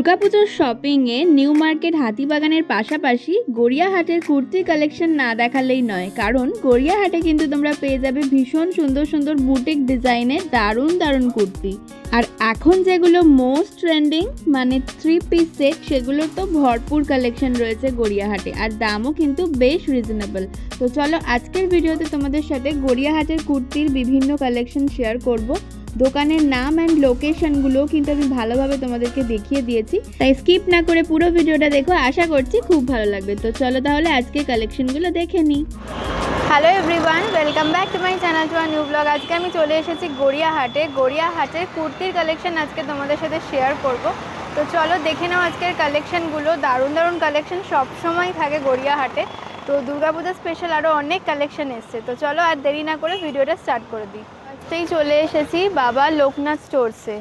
দুর্গাপুজোর শপিংয়ে new market হাতিবাগানের পাশাপাশি গড়িয়াহাটের কুর্তির কালেকশন না দেখালেই নয়, কারণ গড়িয়াহাটে কিন্তু তোমরা পেয়ে যাবে ভীষণ সুন্দর সুন্দর বুটিক ডিজাইনের দারুণ দারুণ কুর্তি। আর এখন যেগুলো মোস্ট ট্রেন্ডিং মানে 3 পিস সেট, সেগুলোর তো ভরপুর কালেকশন রয়েছে গড়িয়াহাটে, আর দামও কিন্তু বেশ রিজনেবল। তো চলো আজকের ভিডিওতে তোমাদের সাথে গড়িয়াহাটের কুর্তির বিভিন্ন কালেকশন শেয়ার করব। দোকানের নাম অ্যান্ড লোকেশনগুলো কিন্তু আমি ভালোভাবে তোমাদেরকে দেখিয়ে দিয়েছি, তাই স্কিপ না করে পুরো ভিডিওটা দেখো, আশা করছি খুব ভালো লাগবে। তো চলো তাহলে আজকে কালেকশনগুলো দেখে নিই। Hello everyone, welcome back to my channel to a new blog. আজকে আমি চলে এসেছি গড়িয়াহাটের কুর্তির কালেকশন আজকে তোমাদের সাথে শেয়ার করব। তো চলো দেখে নাও আজকের কালেকশনগুলো। দারুণ দারুণ কালেকশন সবসময় থাকে গড়িয়াহাটে, তো দুর্গাপূজা স্পেশাল আরও অনেক কালেকশন এসছে। তো চলো আর দেরি না করে ভিডিওটা স্টার্ট করে দিই। আজকেই চলে এসেছি বাবা লোকনাথ স্টোরসে,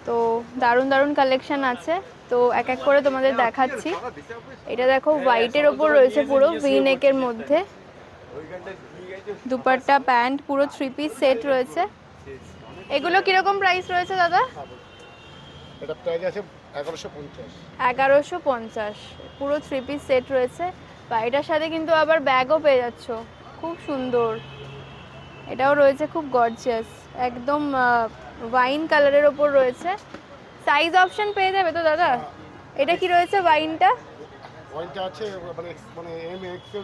তো দারুণ দারুণ কালেকশন আছে, তো এক এক করে তোমাদের দেখাচ্ছি। এটা দেখো হোয়াইটের ওপর রয়েছে পুরো ভি নেকের মধ্যে, দুপাট্টা প্যান্ট পুরো 3 পিস সেট রয়েছে। এগুলো কিরকম প্রাইস রয়েছে দাদা? এটা প্রাইস আছে 1150। 1150 পুরো 3 পিস সেট রয়েছে। বা এটার সাথে কিন্তু আবার ব্যাগও পেয়ে যাচ্ছ, খুব সুন্দর। এটাও রয়েছে খুব গর্জিয়াস, একদম ওয়াইন কালারের ওপর রয়েছে। সাইজ অপশন পেয়ে যাবে তো দাদা? এটা কি রয়েছে ওয়াইনটা? ওয়াইনটা আছে মানে M XL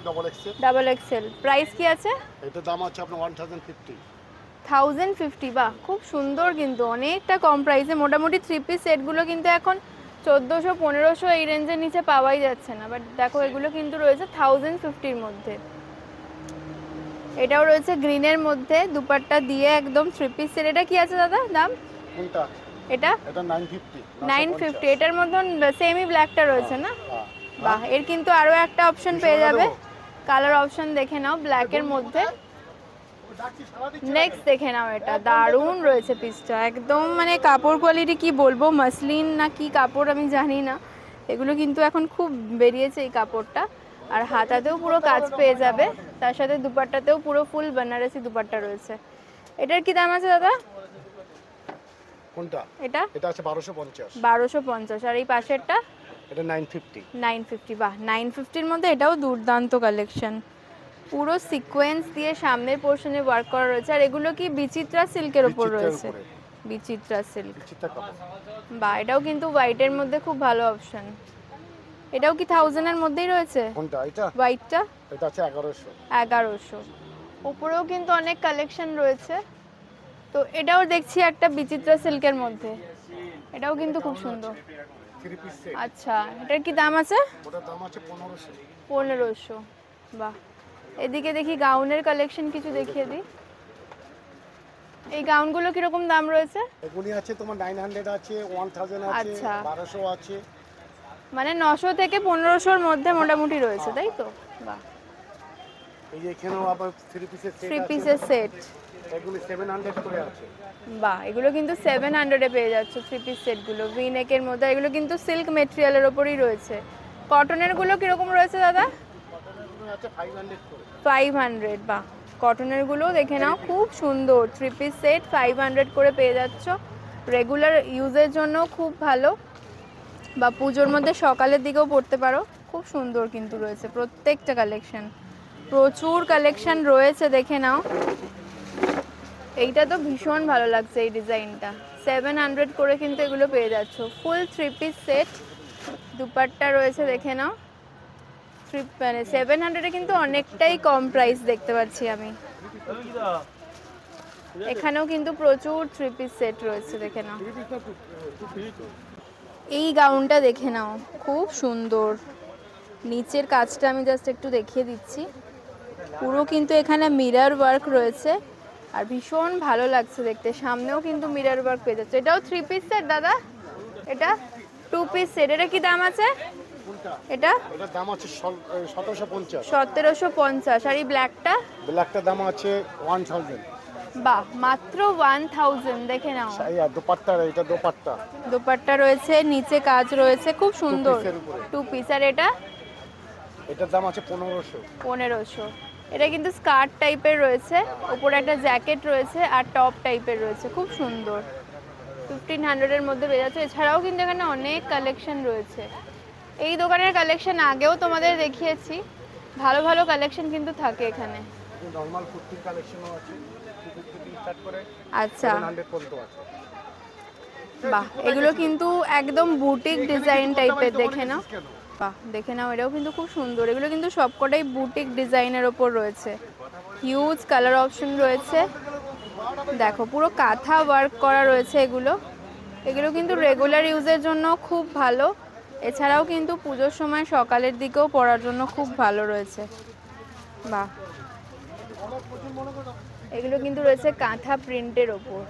double XL. Price কি আছে? এটার দাম আছে আপনার 1050। 1050, বাহ খুব সুন্দর, কিন্তু অনেকটা কম প্রাইসে। মোটামুটি 3 পিস সেটগুলো কিন্তু এখন 1400-1500 এই রেঞ্জের নিচে পাওয়াই যাচ্ছে না, বাট দেখো এগুলো কিন্তু রয়েছে 1050-র মধ্যে। এটাও রয়েছে গ্রিনের মধ্যে, দুপাট্টা দিয়ে একদম 3 পিস সেট। এটা কি আছে দাদা দাম? কোনটা? এটা 950। এটার মধ্যে সেমি ব্ল্যাকটা রয়েছে না? বাহ, এর কিন্তু আরো একটা অপশন পেয়ে যাবে, কালার অপশন দেখে নাও ব্ল্যাকের মধ্যে। নেক্সট দেখে নাও, এটা দারুণ রয়েছে পিসটা, একদম মানে কাপড় কোয়ালিটি কি বলবো, মাসলিন না কি কাপড় আমি জানি না, এগুলো কিন্তু এখন খুব বেরিয়েছে এই কাপড়টা। আর হাতাতেও পুরো কাজ পেয়ে যাবে, তার সাথে দুপাট্টাতেও পুরো ফুল বেনারসি দুপাট্টা রয়েছে। এটার কি দাম আছে দাদা? কোনটা? এটা আছে 1250। 1250। আর এই পাশেরটা? এটা 950। 950, বাহ 950-র মধ্যে এটাও দুর্দান্ত কালেকশন। পুরো সিকোয়েন্স দিয়ে সামনের পোর্শনে ওয়ার্ক করা রয়েছে। আর এগুলো কি বিচিত্রা সিল্কের উপর রয়েছে? বিচিত্রা সিল্ক, বাহ এটাও কিন্তু হোয়াইটের মধ্যে খুব ভালো অপশন। এটাও কি 1000 এর মধ্যেই রয়েছে? কোনটা? এটা হোয়াইটটা? এটা আছে 1100। 1100। উপরেও কিন্তু অনেক কালেকশন রয়েছে। তো এটাও দেখছি একটা বিচিত্রা সিল্কের মধ্যে, এটাও কিন্তু খুব সুন্দর। 3 পিস সেট। আচ্ছা, এটার কি দাম আছে? ওটার দাম আছে 1500। 1500, বাহ। এদিকে দেখি গাউনের কালেকশন কিছু দেখিয়ে দিই। এই গাউনগুলো কিরকম দাম রয়েছে? এগুলি আছে তোমার 900 আছে, 1000 আছে, আচ্ছা 1200 আছে, মানে 900 থেকে 1500-র মধ্যে মোটামুটি রয়েছে, তাই তো? বাহ, এই যে এখানেও আবার 3 পিসের সেট 3 পিসের সেট, এগুলি 700 করে আছে। বাহ এগুলো কিন্তু 700-এ পেয়ে যাচ্ছে 3 পিস সেটগুলো ভি নেকের মধ্যে। এগুলো কিন্তু সিল্ক ম্যাটেরিয়ালের ওপরই রয়েছে। কটনের গুলো কিরকম রয়েছে দাদা? কটনের গুলো আছে 500 করে। 500, বাহ কটনের গুলো দেখে নাও, খুব সুন্দর। 3 পিস সেট 500 করে পেয়ে যাচ্ছ। রেগুলার ইউজের জন্য খুব ভালো, বা পুজোর মধ্যে সকালের দিকেও পরতে পারো। খুব সুন্দর কিন্তু রয়েছে প্রত্যেকটা কালেকশন, প্রচুর কালেকশন রয়েছে, দেখে নাও। এইটা তো ভীষণ ভালো লাগছে, এই ডিজাইনটা 700 করে কিন্তু এগুলো পেয়ে যাচ্ছ। ফুল 3 পিস সেট, দুপাট্টা রয়েছে, দেখে নাও। 700-এ কিন্তু অনেকটাই কম প্রাইস দেখতে পাচ্ছি আমি। এখানেও কিন্তু প্রচুর 3 পিস সেট রয়েছে, দেখে নাও। এই গাউনটা দেখে নাও, খুব সুন্দর। নিচের কাজটা আমি জাস্ট একটু দেখিয়ে দিচ্ছি, পুরো কিন্তু এখানে মিরর ওয়ার্ক রয়েছে, আর ভীষণ ভালো লাগছে দেখতে। সামনেও কিন্তু মিরর ওয়ার্ক পেয়ে যাচ্ছে। এটাও 3 পিস সেট দাদা? এটা 2 পিস সেট। এটা কি দাম আছে? এটা এটার দাম আছে 1750। 1750। আর এই ব্ল্যাকটা? ব্ল্যাকটার দাম আছে 1000। বাহ মাত্র 1000, দেখে নাও। আর দোপাট্টা, এটা দোপাট্টা, দোপাট্টা রয়েছে, নিচে কাজ রয়েছে, খুব সুন্দর 2 পিস। আর এটার দাম আছে 1500। 1500। এটা কিন্তু স্কার্ট টাইপের রয়েছে, উপরে একটা জ্যাকেট রয়েছে আর টপ টাইপের রয়েছে, খুব সুন্দর। 1500-এর মধ্যে পেয়ে যাচ্ছে। এছাড়াও কিন্তু এখানে অনেক কালেকশন রয়েছে। এই দোকানের কালেকশন আগেও তোমাদের দেখিয়েছি, ভালো ভালো কালেকশন কিন্তু থাকে এখানে। নরমাল কুর্তির কালেকশনও আছে, 250 থেকে স্টার্ট করে আচ্ছা 700 পর্যন্ত আছে। বাহ, এগুলো কিন্তু একদম বুটিক ডিজাইন টাইপের, দেখে নাও। বাহ, দেখে নাও, এটাও কিন্তু খুব সুন্দর। এগুলো কিন্তু সবকটাই বুটিক ডিজাইনের ওপর রয়েছে। হিউজ কালার অপশন রয়েছে, দেখো পুরো কাঁথা ওয়ার্ক করা রয়েছে। এগুলো কিন্তু রেগুলার ইউজের জন্য খুব ভালো। এছাড়াও কিন্তু পুজোর সময় সকালের দিকেও পরার জন্য খুব ভালো রয়েছে। বাহ, এগুলো কিন্তু রয়েছে কাঁথা প্রিন্টের ওপর।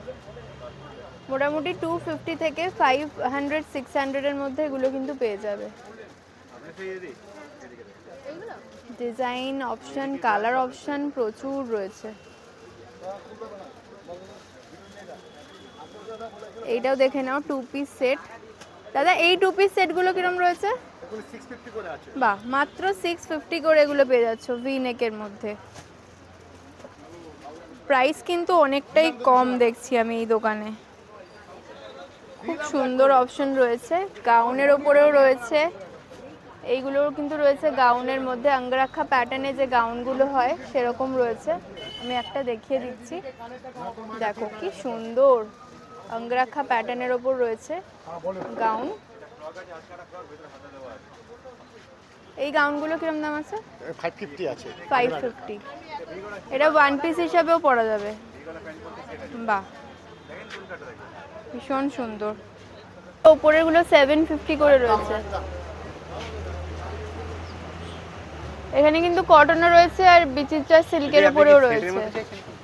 মোটামুটি 250 থেকে 500-600-এর মধ্যে এগুলো কিন্তু পেয়ে যাবে। ডিজাইন অপশন, কালার অপশন প্রচুর রয়েছে। এইটাও দেখে নাও, 2 পিস সেট। দাদা, এই 2 পিস সেটগুলো কিরকম রয়েছে? এগুলো 650 করে আছে। বাহ, মাত্র 650 করে এগুলো পেয়ে যাচ্ছ ভি নেকের মধ্যে। প্রাইস কিন্তু অনেকটাই কম দেখছি আমি এই দোকানে। খুব সুন্দর অপশন রয়েছে, গাউনের ওপরেও রয়েছে। এইগুলোও কিন্তু রয়েছে গাউনের মধ্যে, অঙ্গরাখা প্যাটার্নে যে গাউনগুলো হয় সেরকম রয়েছে। আমি একটা দেখিয়ে দিচ্ছি, দেখো কি সুন্দর অঙ্গরাখা প্যাটার্নের ওপর রয়েছে গাউন। এই গাউনগুলো কিরকম দাম আছে? 550 আছে। 550। এটা 1 পিস হিসাবেও পরা যাবে। বাহ, ভীষণ সুন্দর। উপরেরগুলো 750 করে রয়েছে। এখানে কিন্তু কটনও রয়েছে আর বিচিত্রা সিল্কের উপরেও রয়েছে।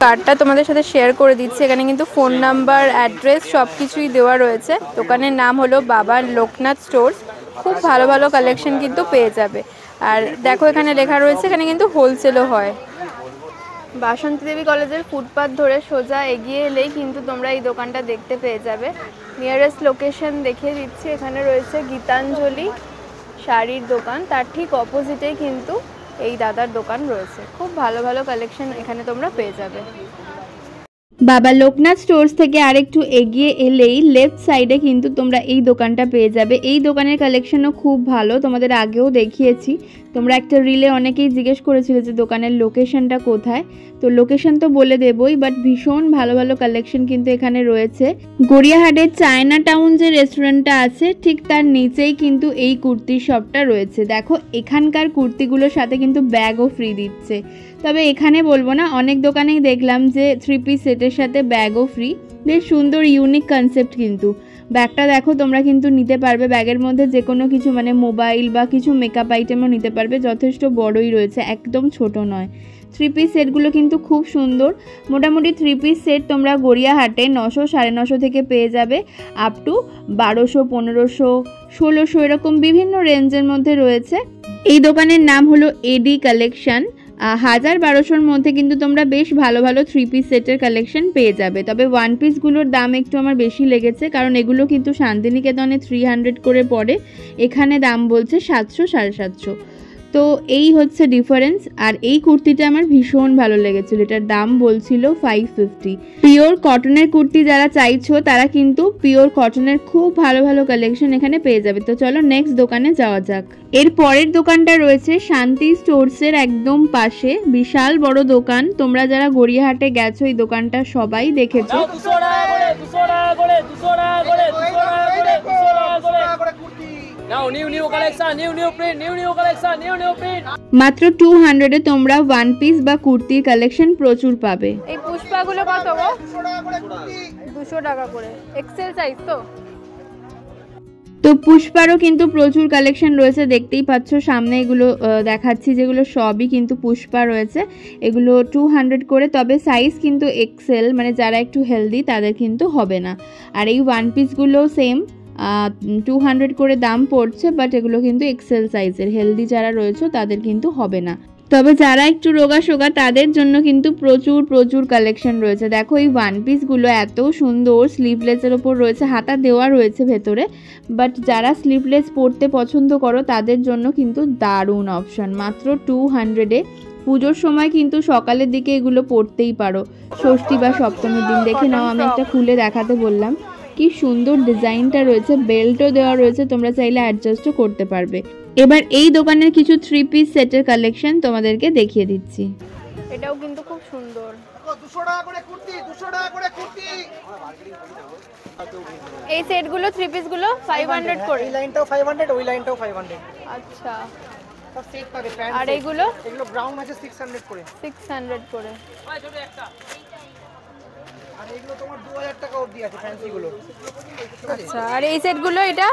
কার্ডটা তোমাদের সাথে শেয়ার করে দিচ্ছি। এখানে কিন্তু ফোন নাম্বার, অ্যাড্রেস সব কিছুই দেওয়া রয়েছে। দোকানের নাম হলো বাবা লোকনাথ স্টোর্স। খুব ভালো ভালো কালেকশন কিন্তু পেয়ে যাবে। আর দেখো এখানে লেখা রয়েছে এখানে কিন্তু হোলসেলও হয়। বাসন্তী দেবী কলেজের ফুটপাথ ধরে সোজা এগিয়ে এলেই কিন্তু তোমরা এই দোকানটা দেখতে পেয়ে যাবে। নিয়ারেস্ট লোকেশন দেখিয়ে দিচ্ছি, এখানে রয়েছে গীতাঞ্জলি শাড়ির দোকান, তার ঠিক অপোজিটেই কিন্তু এই দাদার দোকান রয়েছে। খুব ভালো ভালো কালেকশন এখানে তোমরা পেয়ে যাবে। বাবা লোকনাথ স্টোর্স থেকে আরেকটু এগিয়ে এলেই লেফট সাইডে কিন্তু তোমরা এই দোকানটা পেয়ে যাবে। এই দোকানের কালেকশনও খুব ভালো, তোমাদের আগেও দেখিয়েছি। তোমরা একটা রিলে অনেকেই জিজ্ঞেস করেছিলে যে দোকানের লোকেশনটা কোথায়, তো লোকেশন তো বলে দেবই, বাট ভীষণ ভালো ভালো কালেকশন কিন্তু এখানে রয়েছে। গড়িয়াহাটের চায়না টাউন যে রেস্টুরেন্টটা আছে ঠিক তার নিচেই কিন্তু এই কুর্তির শপটা রয়েছে। দেখো এখানকার কুর্তিগুলোর সাথে কিন্তু ব্যাগও ফ্রি দিচ্ছে। তবে এখানে বলবো না, অনেক দোকানেই দেখলাম যে 3 পিস সেটের সাথে ব্যাগও ফ্রি। বেশ সুন্দর ইউনিক কনসেপ্ট কিন্তু। ব্যাগটা দেখো তোমরা কিন্তু নিতে পারবে, ব্যাগের মধ্যে যে কোনো কিছু মানে মোবাইল বা কিছু মেকআপ আইটেমও নিতে পারবে। যথেষ্ট বড়ই রয়েছে, একদম ছোট নয়। 3 পিস সেটগুলো কিন্তু খুব সুন্দর। মোটামুটি 3 পিস সেট তোমরা গড়িয়াহাটে 900, 950 থেকে পেয়ে যাবে, আপ টু 1200, 1500, 1600 এরকম বিভিন্ন রেঞ্জের মধ্যে রয়েছে। এই দোকানের নাম হলো এডি কালেকশন। 1000-1200-র মধ্যে কিন্তু তোমরা বেশ ভালো ভালো 3 পিস সেটের কালেকশন পেয়ে যাবে। তবে 1 পিসগুলোর দাম একটু আমার বেশি লেগেছে, কারণ এগুলো কিন্তু শান্তিনিকেতনে 300 করে পড়ে, এখানে দাম বলছে 700, 750। তো এই হচ্ছে ডিফারেন্স। আর এই কুর্তিটা আমার ভীষণ ভালো লেগেছিল, এটার দাম বলছিল 550। পিওর কটনের কুর্তি যারা চাইছো তারা কিন্তু পিওর কটনের খুব ভালো ভালো কালেকশন এখানে পেয়ে যাবে। তো চলো নেক্সট দোকানে যাওয়া যাক। এর পরের দোকানটা রয়েছে শান্তি স্টোর্সের একদম পাশে, বিশাল বড় দোকান। তোমরা যারা গড়িয়াহাটে গেছো এই দোকানটা সবাই দেখেছো। মাত্র 200-এ তোমরা 1 পিস বা কুর্তির কালেকশন প্রচুর পাবে। এই পুষ্পাগুলো কত গো? 200 টাকা করে, এক্সেল সাইজ তো। তো পুষ্পারও কিন্তু প্রচুর কালেকশন রয়েছে, দেখতেই পাচ্ছ সামনে এগুলো দেখাচ্ছি, যেগুলো সবই কিন্তু পুষ্পা রয়েছে। এগুলো 200 করে, তবে সাইজ কিন্তু এক্সেল, মানে যারা একটু হেলদি তাদের কিন্তু হবে না। আর এই 1 পিসগুলো সেম 200 করে দাম পড়ছে, বাট এগুলো কিন্তু এক্সেল সাইজের। হেলদি যারা রয়েছে তাদের কিন্তু হবে না। তবে যারা একটু রোগা সোগা তাদের জন্য কিন্তু প্রচুর প্রচুর কালেকশন রয়েছে। দেখো এই 1 পিসগুলো এত সুন্দর, স্লিভলেসের ওপর রয়েছে, হাতা দেওয়া রয়েছে ভেতরে, বাট যারা স্লিভলেস পরতে পছন্দ করো তাদের জন্য কিন্তু দারুণ অপশন। মাত্র 200-এ পুজোর সময় কিন্তু সকালের দিকে এগুলো পরতেই পারো, ষষ্ঠী বা সপ্তমীর দিন। দেখে নাও, আমি একটা খুলে দেখাতে বললাম। কি সুন্দর ডিজাইনটা রয়েছে, বেল্টও দেওয়া রয়েছে, তোমরা চাইলে অ্যাডজাস্টও করতে পারবে। এবার এই দোকানের কিছু 3 পিস সেটের কালেকশন তোমাদেরকে দেখিয়ে দিচ্ছি। এটাও কিন্তু খুব সুন্দর। 200 টাকা করে কুর্তি, 200 টাকা করে কুর্তি। এই সেটগুলো 3 পিস গুলো 500 করে। এই লাইনটাও 500, ওই লাইনটাও 500। আচ্ছা, সব সেট পাবে। প্যান্ট আর এইগুলো ব্রাউন আছে 600 করে। 600 করে। আর এগুলো তোমার 2000 টাকা অবধি আছে ফ্যান্সি গুলো। আচ্ছা, আর এই সেটগুলো এটা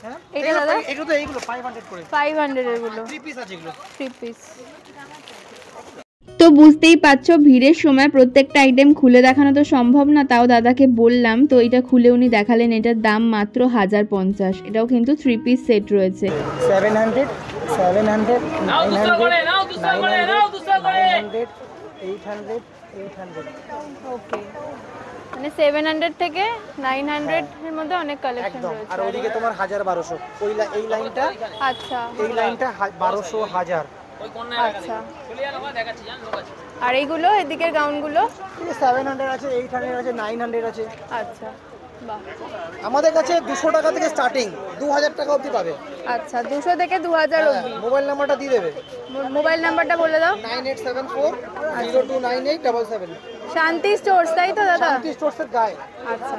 হ্যাঁ, এটা দাদা এগুলো তো এইগুলো 500 করে। 500 এর গুলো 3 পিস আছে এগুলো। 3 পিস। তো বুঝতেই পারছো ভিড়ের সময় প্রত্যেকটা আইটেম খুলে দেখানো তো সম্ভব না, তাও দাদাকে বললাম, তো এটা খুলে উনি দেখালেন। এটার দাম মাত্র 1050। এটাও কিন্তু 3 পিস সেট রয়েছে। 700, 900, 800। ওকে, মানে 700 থেকে 900 এর মধ্যে অনেক কালেকশন রয়েছে। আর ওদিকে তোমার 1000-1200। এই লাইনটা, আচ্ছা, এই লাইনটা 1200, 1000। আচ্ছা, আর এইগুলো এদিকের গাউনগুলো 700 আছে, 800 আছে, 900 আছে। আচ্ছা, বাহ। আমাদের কাছে 200 টাকা থেকে স্টার্টিং, 2000 টাকা অবধি পাবে। আচ্ছা, 200 থেকে 2000 অবধি। মোবাইল নাম্বারটা দিয়ে দেবে। মোবাইল নাম্বারটা বলে দাও। 9874029877। শান্তি স্টোর্স, তাই তো দাদা? শান্তি স্টোর্সের গায়ে। আচ্ছা,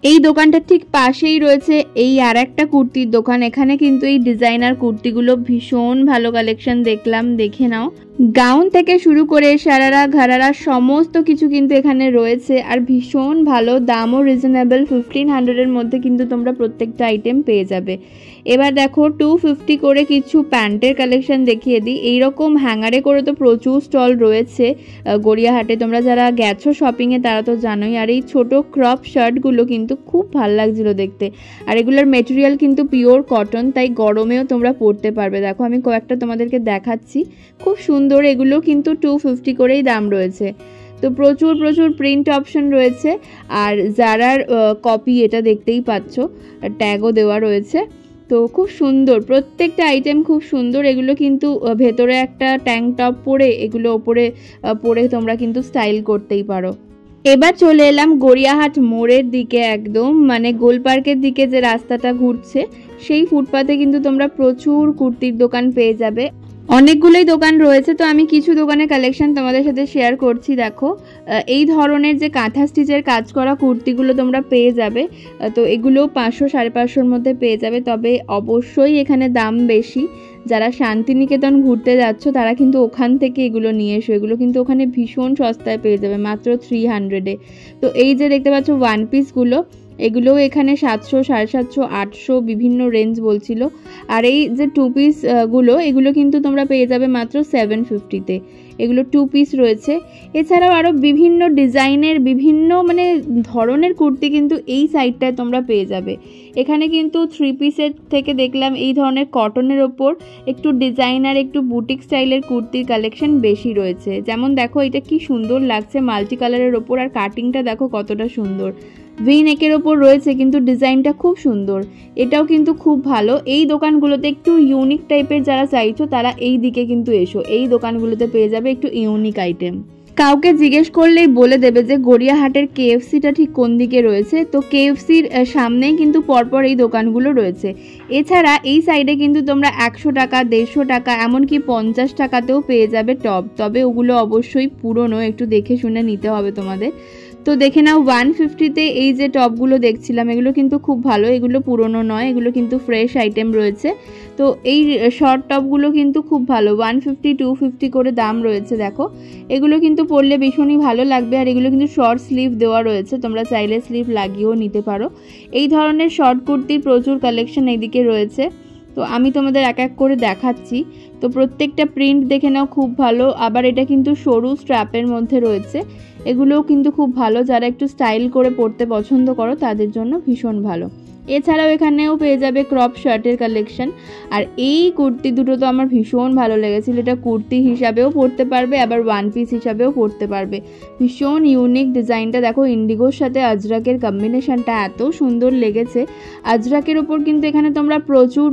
এই দোকানটার ঠিক পাশেই রয়েছে এই আর একটা কুর্তির দোকান। এখানে কিন্তু এই ডিজাইনার কুর্তিগুলো ভীষণ ভালো কালেকশন দেখলাম, দেখে নাও। গাউন থেকে শুরু করে সারারা ঘারারা সমস্ত কিছু কিন্তু এখানে রয়েছে, আর ভীষণ ভালো দামও রিজনেবল। 1500 এর মধ্যে কিন্তু তোমরা প্রত্যেকটা আইটেম পেয়ে যাবে। এবার দেখো 250 করে কিছু প্যান্টের কালেকশন দেখিয়ে দিই। এইরকম হ্যাঙ্গারে করে তো প্রচুর স্টল রয়েছে গড়িয়াহাটে, তোমরা যারা গেছো শপিংয়ে তারা তো জানোই। আর এই ছোট ক্রপ শার্টগুলো কিন্তু খুব ভালো লাগছিল দেখতে, আর এগুলোর মেটেরিয়াল কিন্তু পিওর কটন, তাই গরমেও তোমরা পরতে পারবে। দেখো আমি কয়েকটা তোমাদেরকে দেখাচ্ছি, খুব সুন্দর। এগুলো কিন্তু 250 করেই দাম রয়েছে। তো প্রচুর প্রিন্ট অপশন রয়েছে, আর জারার কপি এটা দেখতেই পাচ্ছ, ট্যাগও দেওয়া রয়েছে। তো খুব সুন্দর, প্রত্যেকটা আইটেম খুব সুন্দর। এগুলো কিন্তু ভেতরে একটা ট্যাঙ্ক টপ পরে এগুলো ওপরে পরে তোমরা কিন্তু স্টাইল করতেই পারো। এবার চলে এলাম গড়িয়াহাট মোড়ের দিকে, একদম মানে গোল পার্কের দিকে যে রাস্তাটা ঘুরছে সেই ফুটপাতে কিন্তু তোমরা প্রচুর কুর্তির দোকান পেয়ে যাবে। অনেকগুলোই দোকান রয়েছে, তো আমি কিছু দোকানের কালেকশন তোমাদের সাথে শেয়ার করছি। দেখো এই ধরনের যে কাঁথা স্টিচের কাজ করা কুর্তিগুলো তোমরা পেয়ে যাবে। তো এগুলো 500-550 মধ্যে পেয়ে যাবে, তবে অবশ্যই এখানে দাম বেশি। যারা শান্তিনিকেতন ঘুরতে যাচ্ছ তারা কিন্তু ওখান থেকে এগুলো নিয়ে এসো, এগুলো কিন্তু ওখানে ভীষণ সস্তায় পেয়ে যাবে, মাত্র 300-এ। তো এই যে দেখতে পাচ্ছ ওয়ান পিসগুলো, এগুলোও এখানে 700, 750, 800 বিভিন্ন রেঞ্জ বলছিল। আর এই যে 2 পিস গুলো, এগুলো কিন্তু তোমরা পেয়ে যাবে মাত্র 750-তে। এগুলো 2 পিস রয়েছে। এছাড়াও আরও বিভিন্ন ডিজাইনের বিভিন্ন মানে ধরনের কুর্তি কিন্তু এই সাইডটায় তোমরা পেয়ে যাবে। এখানে কিন্তু 3 পিসের থেকে দেখলাম এই ধরনের কটনের ওপর একটু ডিজাইনার একটু বুটিক স্টাইলের কুর্তির কালেকশন বেশি রয়েছে। যেমন দেখো এটা কি সুন্দর লাগছে মাল্টি কালারের ওপর, আর কাটিংটা দেখো কতটা সুন্দর। ভি নেকের ওপর রয়েছে কিন্তু ডিজাইনটা খুব সুন্দর, এটাও কিন্তু খুব ভালো। এই দোকানগুলোতে একটু ইউনিক টাইপের যারা চাইছো তারা এই দিকে কিন্তু এসো, এই দোকানগুলোতে পেয়ে যাবে একটু ইউনিক আইটেম। কাউকে জিজ্ঞেস করলেই বলে দেবে যে গড়িয়াহাটের কেএফসিটা ঠিক কোন দিকে রয়েছে। তো কেএফসির সামনেই কিন্তু পরপর এই দোকানগুলো রয়েছে। এছাড়া এই সাইডে কিন্তু তোমরা 100 টাকা, 150 টাকা, এমনকি 50 টাকাতেও পেয়ে যাবে টপ। তবে ওগুলো অবশ্যই পুরনো, একটু দেখে শুনে নিতে হবে তোমাদের। তো দেখে নাও 150-তে এই যে টপগুলো দেখছিলাম এগুলো কিন্তু খুব ভালো, এগুলো পুরনো নয়, এগুলো কিন্তু ফ্রেশ আইটেম রয়েছে। তো এই শর্ট টপগুলো কিন্তু খুব ভালো, 150, 250 করে দাম রয়েছে। দেখো এগুলো কিন্তু পরলে ভীষণই ভালো লাগবে, আর এগুলো কিন্তু শর্ট স্লিভ দেওয়া রয়েছে, তোমরা চাইলে স্লিভ লাগিয়েও নিতে পারো। এই ধরনের শর্ট কুর্তির প্রচুর কালেকশন এইদিকে রয়েছে, তো আমি তোমাদের এক এক করে দেখাচ্ছি। তো প্রত্যেকটা প্রিন্ট দেখে নাও খুব ভালো, আবার এটা কিন্তু সরু স্ট্র্যাপের মধ্যে রয়েছে। এগুলোও কিন্তু খুব ভালো, যারা একটু স্টাইল করে পরতে পছন্দ করো তাদের জন্য ভীষণ ভালো। এছাড়াও এখানেও পেয়ে যাবে ক্রপ শার্টের কালেকশন। আর এই কুর্তি দুটো তো আমার ভীষণ ভালো লেগেছিল, এটা কুর্তি হিসাবেও পরতে পারবে, আবার ওয়ান পিস হিসাবেও পরতে পারবে। ভীষণ ইউনিক ডিজাইনটা দেখো, ইন্ডিগোর সাথে আজরাকের কম্বিনেশনটা এত সুন্দর লেগেছে। আজরাকের ওপর কিন্তু এখানে তোমরা প্রচুর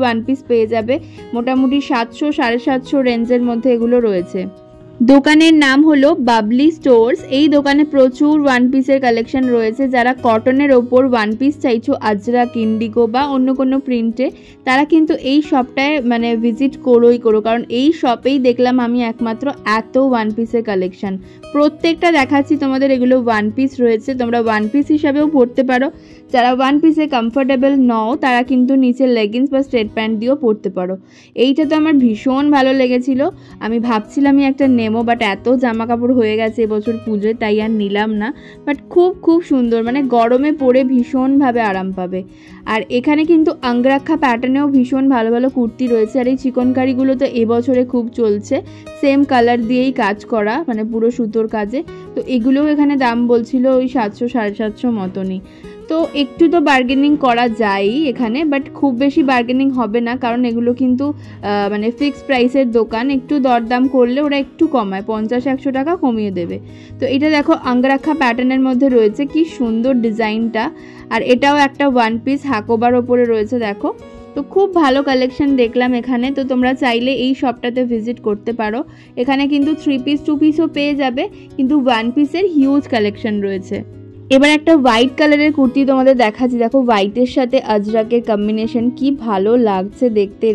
ওয়ান পিস পেয়ে যাবে, মোটামুটি 700, 750 রেঞ্জের মধ্যে এগুলো রয়েছে। দোকানের নাম হলো বাবলি স্টোর্স। এই দোকানে প্রচুর ওয়ান পিসের কালেকশন রয়েছে। যারা কটনের ওপর ওয়ান পিস চাইছো আজরাক, ইন্ডিগো বা অন্য কোনো প্রিন্টে, তারা কিন্তু এই শপটায় মানে ভিজিট করোই করো, কারণ এই শপেই দেখলাম আমি একমাত্র এত ওয়ান পিসের কালেকশন। প্রত্যেকটা দেখাচ্ছি তোমাদের, এগুলো ওয়ান পিস রয়েছে, তোমরা ওয়ান পিস হিসাবেও পরতে পারো। যারা ওয়ান পিসে কমফোর্টেবল নও তারা কিন্তু নিচে লেগিংস বা স্ট্রেট প্যান্ট দিয়েও পরতে পারো। এইটা তো আমার ভীষণ ভালো লেগেছিল, আমি ভাবছিলাম একটা নেমো, বাট এত জামা কাপড় হয়ে গেছে এবছর পুজোয়, তাই আর নিলাম না। বাট খুব খুব সুন্দর, মানে গরমে পরে ভীষণভাবে আরাম পাবে। আর এখানে কিন্তু আঙ্গরাক্ষা প্যাটার্নেও ভীষণ ভালো ভালো কুর্তি রয়েছে। আর এই চিকনকারিগুলো তো এবছরে খুব চলছে, সেম কালার দিয়েই কাজ করা, মানে পুরো সুতোর কাজে। তো এগুলোও এখানে দাম বলছিল ওই 700 750 মতনই। তো একটু তো বার্গেনিং করা যায়ই এখানে, বাট খুব বেশি বার্গেনিং হবে না, কারণ এগুলো কিন্তু মানে ফিক্সড প্রাইসের দোকান। একটু দরদাম করলে ওরা একটু কমায়, 50-100 টাকা কমিয়ে দেবে। তো এটা দেখো আঙ্গরাক্ষা প্যাটার্নের মধ্যে রয়েছে, কি সুন্দর ডিজাইনটা। আর এটাও একটা ওয়ান পিস হাকোবার ওপরে রয়েছে দেখো। তো খুব ভালো কালেকশন দেখলাম এখানে। তো তোমরা চাইলে এই শপটাতে ভিজিট করতে পারো। এখানে কিন্তু 3 পিস 2 পিসও পেয়ে যাবে, কিন্তু ওয়ান পিসের হিউজ কালেকশন রয়েছে। এবার একটা হোয়াইট কালারের কুর্তি তোমাদের দেখাচ্ছি, দেখো হোয়াইটের সাথে আজরাকের কম্বিনেশন, কি ভালো লাগছে দেখতে।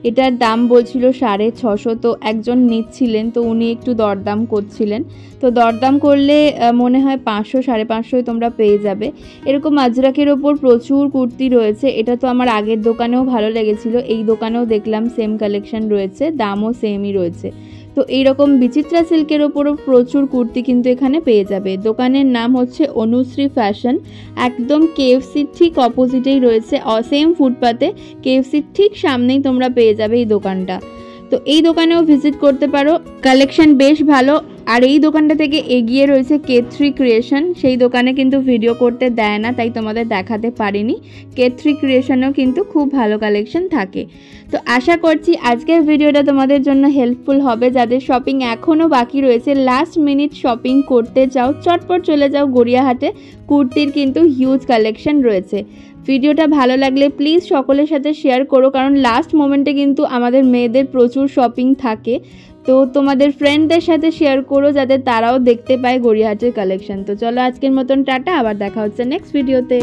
এটার দাম বলছিল 650। তো একজন নিচ্ছিলেন, তো উনি একটু দরদাম করছিলেন, তো দরদাম করলে মনে হয় 500 550 তোমরা পেয়ে যাবে। এরকম আজরাকের ওপর প্রচুর কুর্তি রয়েছে। এটা তো আমার আগের দোকানেও ভালো লেগেছিল, এই দোকানেও দেখলাম সেম কালেকশন রয়েছে, দামও সেমই রয়েছে। তো এইরকম বিচিত্রা সিল্কের ওপরও প্রচুর কুর্তি কিন্তু এখানে পেয়ে যাবে। দোকানের নাম হচ্ছে অনুশ্রী ফ্যাশন, একদম কেএফসির ঠিক অপোজিটেই রয়েছে, সেম ফুটপাতে কেএফসির ঠিক সামনেই তোমরা পেয়ে যাবে এই দোকানটা। তো এই দোকানেও ভিজিট করতে পারো, কালেকশন বেশ ভালো। আর এই দোকানটা থেকে এগিয়ে রয়েছে K3 ক্রিয়েশন, সেই দোকানে কিন্তু ভিডিও করতে দেয় না, তাই তোমাদের দেখাতে পারিনি। K3 ক্রিয়েশনেও কিন্তু খুব ভালো কালেকশন থাকে। তো আশা করছি আজকের ভিডিওটা তোমাদের জন্য হেল্পফুল হবে। যাদের শপিং এখনও বাকি রয়েছে, লাস্ট মিনিট শপিং করতে চাও, চটপট চলে যাও গড়িয়াহাটে, কুর্তির কিন্তু হিউজ কালেকশন রয়েছে। ভিডিওটা ভালো লাগলে প্লিজ সকলের সাথে শেয়ার করো, কারণ লাস্ট মোমেন্টে কিন্তু আমাদের মেয়েদের প্রচুর শপিং থাকে। তো তোমাদের ফ্রেন্ডদের সাথে শেয়ার করো, যাতে তারাও দেখতে পায় গড়িয়াহাটের কালেকশন। তো চলো আজকের মতন টাটা, আবার দেখা হচ্ছে নেক্সট ভিডিওতে।